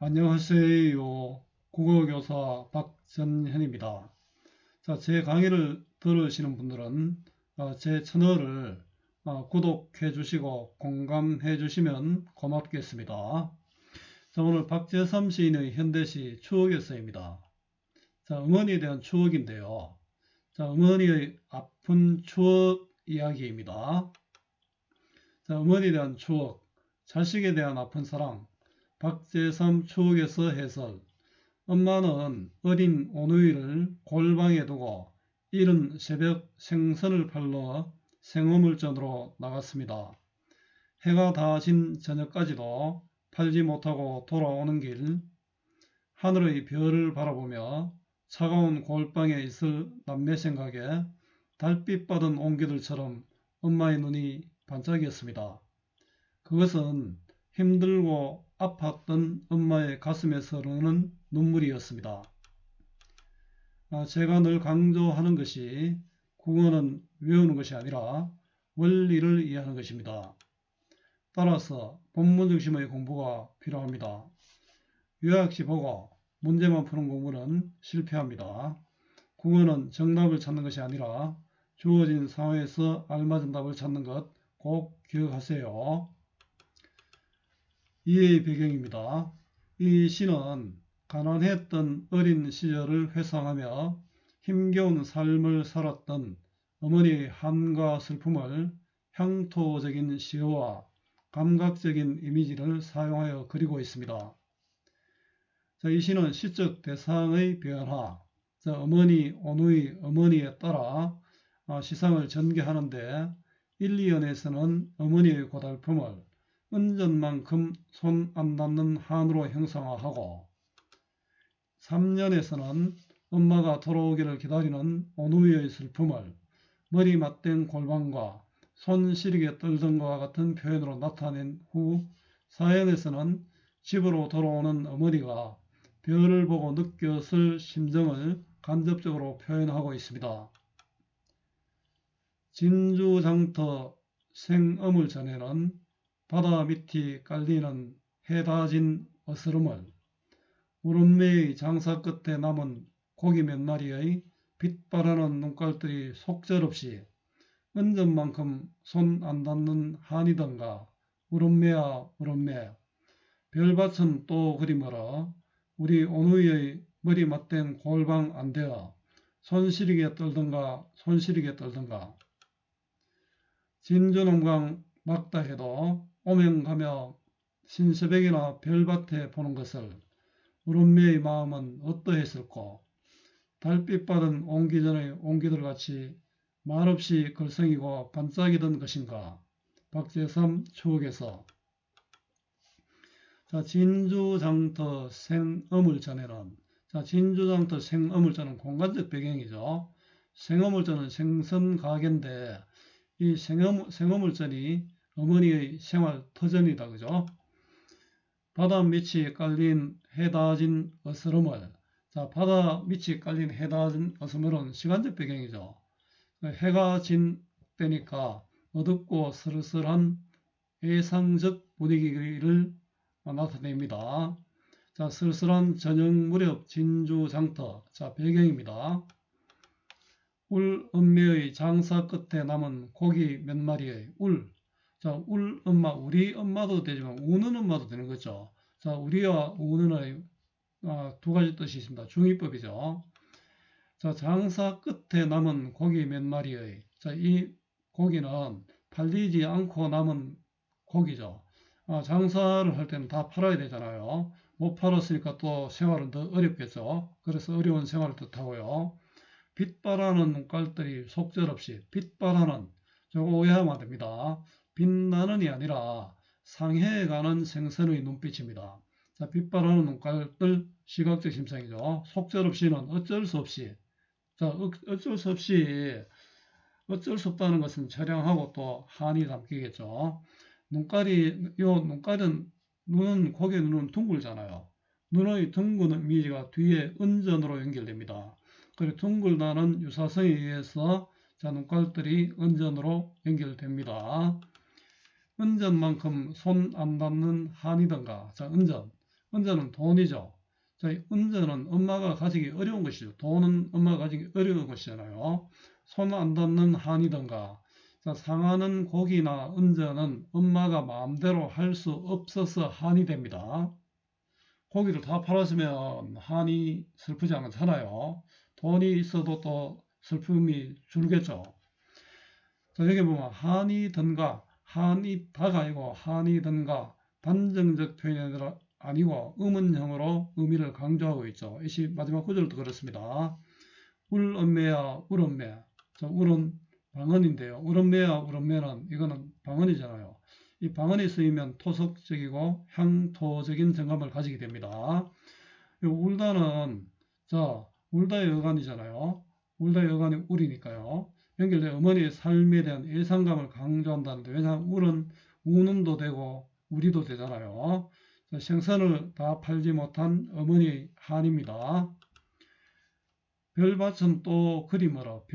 안녕하세요. 국어교사 박전현입니다. 자, 제 강의를 들으시는 분들은 제 채널을 구독해 주시고 공감해 주시면 고맙겠습니다. 자, 오늘 박재삼 시인의 현대시 추억에서입니다. 자, 어머니에 대한 추억인데요. 자, 어머니의 아픈 추억 이야기입니다. 자, 어머니에 대한 추억, 자식에 대한 아픈 사랑, 박재삼 추억에서 해설. 엄마는 어린 오누이를 골방에 두고 이른 새벽 생선을 팔러 생어물전으로 나갔습니다. 해가 다 진 저녁까지도 팔지 못하고 돌아오는 길, 하늘의 별을 바라보며 차가운 골방에 있을 남매 생각에 달빛 받은 옹기들처럼 엄마의 눈이 반짝였습니다. 그것은 힘들고 아팠던 엄마의 가슴에서 흐르는 눈물이었습니다. 제가 늘 강조하는 것이 국어는 외우는 것이 아니라 원리를 이해하는 것입니다. 따라서 본문 중심의 공부가 필요합니다. 요약시 보고 문제만 푸는 공부는 실패합니다. 국어는 정답을 찾는 것이 아니라 주어진 상황에서 알맞은 답을 찾는 것 꼭 기억하세요. 이해의 배경입니다. 이 시는 가난했던 어린 시절을 회상하며 힘겨운 삶을 살았던 어머니의 한과 슬픔을 향토적인 시어와 감각적인 이미지를 사용하여 그리고 있습니다. 자, 이 시는 시적 대상의 변화, 어머니, 오누이, 어머니에 따라 시상을 전개하는데 1, 2연에서는 어머니의 고달픔을 은전만큼 손 안 닿는 한으로 형상화하고 3년에서는 엄마가 돌아오기를 기다리는 오누이의 슬픔을 머리 맞댄 골반과 손 시리게 떨던 것과 같은 표현으로 나타낸 후 4연에서는 집으로 돌아오는 어머니가 별을 보고 느꼈을 심정을 간접적으로 표현하고 있습니다. 진주장터 생어물전에는 바다 밑이 깔리는 해다진 어스름을, 우름매의 장사 끝에 남은 고기 몇 마리의 빛바라는 눈깔들이 속절없이 은전만큼 손 안 닿는 한이던가, 우름매야 우름매, 별밭은 또 그리 멀어 우리 오누이의 머리 맞댄 골방 안 되어 손시리게 떨던가 손시리게 떨던가. 진주농강 막다 해도 오면 가며 신새벽이나 별밭에 보는 것을 우름매의 마음은 어떠했을꼬. 달빛 받은 옹기전의 옹기들같이 말없이 걸성이고 반짝이던 것인가. 박재삼 추억에서. 자, 진주장터 생어물전에는, 진주장터 생어물전은 공간적 배경이죠. 생어물전은 생선 가게인데 이 생어물전이 어머니의 생활 터전이다, 그죠? 바다 밑이 깔린 해다진 어스름을. 자, 바다 밑이 깔린 해다진 어스름은 시간적 배경이죠. 해가 진 때니까 어둡고 스르스르한 예상적 분위기를 나타냅니다. 자, 쓸쓸한 저녁 무렵 진주장터. 자, 배경입니다. 울 엄매의 장사 끝에 남은 고기 몇 마리의 울. 자, 울 엄마, 우리 엄마도 되지만 우는 엄마도 되는 거죠. 자, 우리와 우는의 두 가지 뜻이 있습니다. 중의법이죠. 자, 장사 끝에 남은 고기 몇 마리의. 자, 이 고기는 팔리지 않고 남은 고기죠. 장사를 할 때는 다 팔아야 되잖아요. 못 팔았으니까 또 생활은 더 어렵겠죠. 그래서 어려운 생활을 뜻하고요. 빛바라는 눈깔들이 속절없이, 빛바라는, 저거 오해하면 안 됩니다. 빛나는이 아니라 상해가는 생선의 눈빛입니다. 자, 빛바라는 눈깔들 시각적 심상이죠. 속절없이는 어쩔 수 없이. 자, 어쩔 수 없이, 어쩔 수 없다는 것은 처량하고 또 한이 담기겠죠. 눈깔은, 눈은, 고개 눈은 둥글잖아요. 눈의 둥근 이미지가 뒤에 은전으로 연결됩니다. 그리고 둥글다는 유사성에 의해서 눈깔들이 은전으로 연결됩니다. 은전만큼 손 안 닿는 한이던가. 자, 은전. 은자는 돈이죠. 자, 은자는 엄마가 가지기 어려운 것이죠. 돈은 엄마가 가지기 어려운 것이잖아요. 손 안 닿는 한이든가. 자, 상하는 고기나 은자는 엄마가 마음대로 할 수 없어서 한이 됩니다. 고기를 다 팔았으면 한이 슬프지 않잖아요. 돈이 있어도 또 슬픔이 줄겠죠. 자, 여기 보면 한이든가, 한이다가 아니고 한이든가 단정적 표현이 아니고 의문형으로 의미를 강조하고 있죠. 이 마지막 구절도 그렇습니다. 울엄매야 울엄매. 자, 울은 방언인데요. 울엄매야 울엄매는 이거는 방언이잖아요. 이 방언이 쓰이면 토속적이고 향토적인 정감을 가지게 됩니다. 이 울다는 자 울다의 어간이잖아요. 울다의 어간이 울이니까요. 연결된 어머니의 삶에 대한 예상감을 강조한다는데 왜냐하면 울은 우는도 되고 우리도 되잖아요. 자, 생선을 다 팔지 못한 어머니의 한입니다. 별밭은 또 그림으로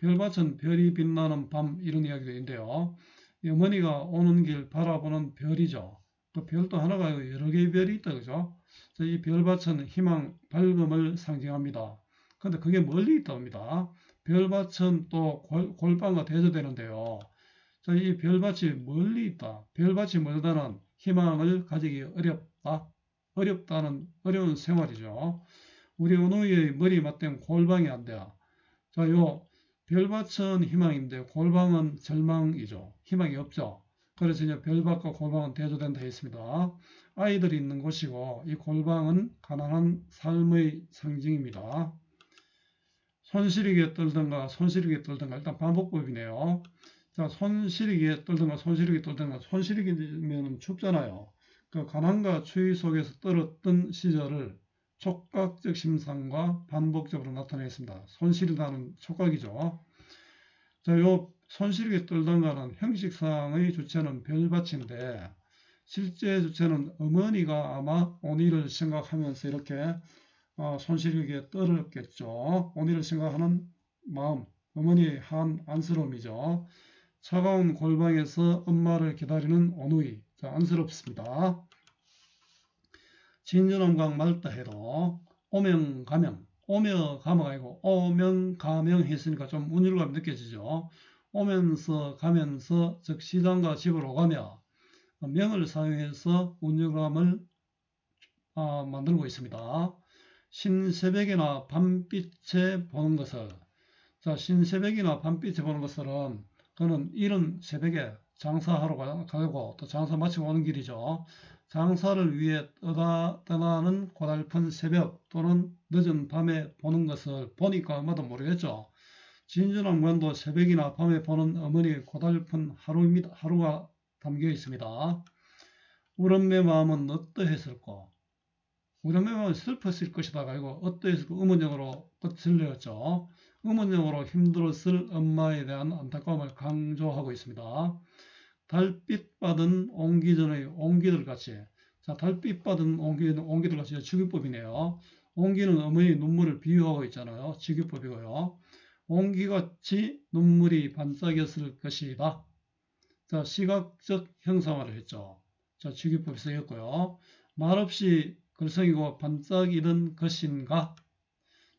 별밭은 별이 빛나는 밤 이런 이야기도 있는데요. 어머니가 오는 길 바라보는 별이죠. 또 별도 하나가 아니고 여러 개의 별이 있다 그죠? 이 별밭은 희망, 밝음을 상징합니다. 근데 그게 멀리 있다 옵니다. 별밭은 또 골방과 대조되는데요. 자, 이 별밭이 멀리 있다. 별밭이 멀다는 희망을 가지기 어렵다. 어렵다는 어려운 생활이죠. 우리 은우의 머리 맞대면 골방이 안 돼요. 자, 요 별밭은 희망인데 골방은 절망이죠. 희망이 없죠. 그래서 이제 별밭과 골방은 대조된다 했습니다. 아이들이 있는 곳이고 이 골방은 가난한 삶의 상징입니다. 손시리게 떨든가 손시리게 떨든가 일단 반복법이네요. 자, 손시리게 떨든가 손시리게 떨든가 손시리게면 춥잖아요. 그 가난과 추위 속에서 떨었던 시절을 촉각적 심상과 반복적으로 나타내겠습니다. 손시리다는 촉각이죠. 자, 요 손시리게 떨던가는 형식상의 주체는 별밭인데 실제 주체는 어머니가 아마 온이를 생각하면서 이렇게 손시리게 떨었겠죠. 온이를 생각하는 마음, 어머니의 한 안쓰러움이죠. 차가운 골방에서 엄마를 기다리는 온누이. 자, 안쓰럽습니다. 진주남강 말다해도 오명가명, 오며 가마가 아니고 오명가명 했으니까 좀 운율감이 느껴지죠. 오면서 가면서 즉 시장과 집으로 가며 명을 사용해서 운율감을 만들고 있습니다. 신새벽이나 밤빛에 보는 것을 자, 신새벽이나 밤빛에 보는 것은 그는 이른 새벽에 장사하러 가고 또 장사 마치고 오는 길이죠. 장사를 위해 떠나는 고달픈 새벽 또는 늦은 밤에 보는 것을 보니까 아마도 모르겠죠. 진주남관도 새벽이나 밤에 보는 어머니의 고달픈 하루가 담겨 있습니다. 우리 마음은 어떠했을까? 우리 마음은 슬펐을 것이다가 아니고 어떠했을까? 의문형으로 끝을 내었죠. 의문형으로 힘들었을 엄마에 대한 안타까움을 강조하고 있습니다. 달빛 받은 옹기전의 옹기들같이 자, 달빛 받은 옹기들같이 직유법이네요. 옹기는 어머니의 눈물을 비유하고 있잖아요. 직유법이고요. 옹기같이 눈물이 반짝였을 것이다. 자, 시각적 형상화를 했죠. 자, 직유법이 쓰였고요. 말없이 글썽이고 반짝이던 것인가?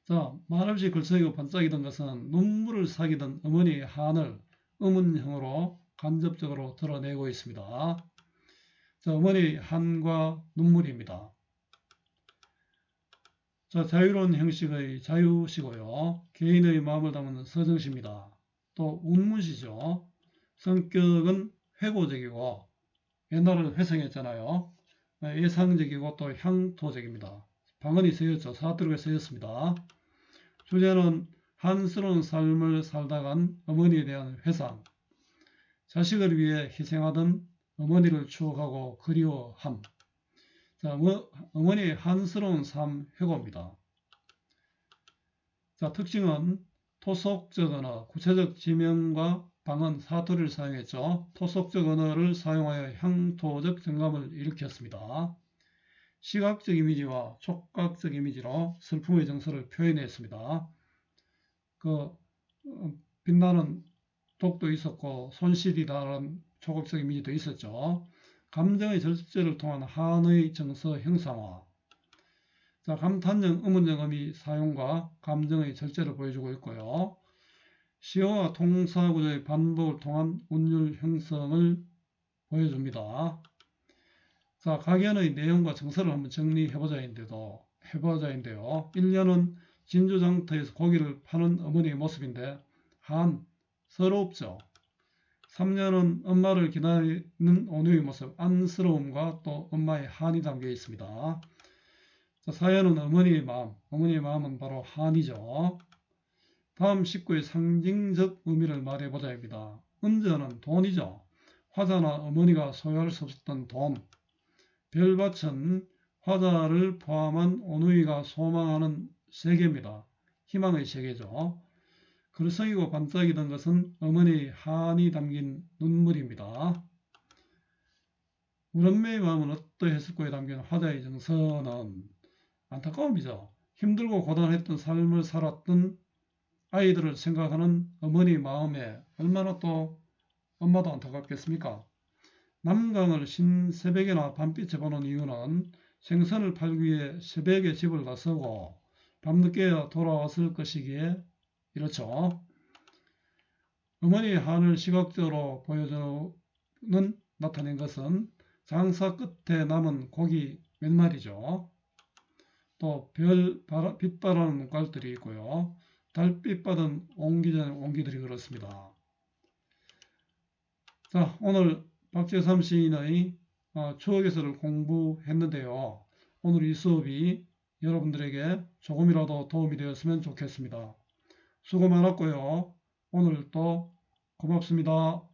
자, 말없이 글썽이고 반짝이던 것은 눈물을 사귀던 어머니의 한을 의문형으로 간접적으로 드러내고 있습니다. 자, 어머니 한과 눈물입니다. 자, 자유로운 형식의 자유시고요. 개인의 마음을 담은 서정시입니다. 또 운문시죠. 성격은 회고적이고 옛날에는 회성했잖아요. 예상적이고 또 향토적입니다. 방언이 쓰였죠. 사투리가 쓰였습니다. 주제는 한스러운 삶을 살다간 어머니에 대한 회상, 자식을 위해 희생하던 어머니를 추억하고 그리워함. 자, 어머니의 한스러운 삶 회고입니다. 자, 특징은 토속적 언어, 구체적 지명과 방언, 사투리를 사용했죠. 토속적 언어를 사용하여 향토적 정감을 일으켰습니다. 시각적 이미지와 촉각적 이미지로 슬픔의 정서를 표현했습니다. 빛나는 독도 있었고 손실이라는 촉각적 이미지도 있었죠. 감정의 절제를 통한 한의 정서 형상화. 자, 감탄형, 의문형 의미 사용과 감정의 절제를 보여주고 있고요. 시어와 동사구조의 반복을 통한 운율 형성을 보여줍니다. 자, 각연의 내용과 정서를 한번 정리해보자 인데요. 1년은 진주장터에서 고기를 파는 어머니의 모습인데 서럽죠. 3년은 엄마를 기다리는 온유의 모습, 안쓰러움과 또 엄마의 한이 담겨 있습니다. 자, 4년은 어머니의 마음은 바로 한이죠. 다음 19의 상징적 의미를 말해보자입니다. 은전은 돈이죠. 화자나 어머니가 소유할 수 없었던 돈. 별밭은 화자를 포함한 오누이가 소망하는 세계입니다. 희망의 세계죠. 글썽이고 반짝이던 것은 어머니의 한이 담긴 눈물입니다. 우리 엄매의 마음은 어떠했을까에 담긴 화자의 정서는 안타까움이죠. 힘들고 고단했던 삶을 살았던 아이들을 생각하는 어머니 마음에 얼마나 또 엄마도 안타깝겠습니까? 남강을 신새벽에나 밤빛에 보는 이유는 생선을 팔기 위해 새벽에 집을 나서고 밤늦게야 돌아왔을 것이기에 이렇죠. 어머니의 한을 시각적으로 나타낸 것은 장사 끝에 남은 고기 몇 마리죠. 또 빛바라는 눈깔들이 있고요. 달빛 받은 옹기들이 그렇습니다. 자, 오늘 박재삼 시인의 추억에서를 공부했는데요. 오늘 이 수업이 여러분들에게 조금이라도 도움이 되었으면 좋겠습니다. 수고 많았고요. 오늘도 고맙습니다.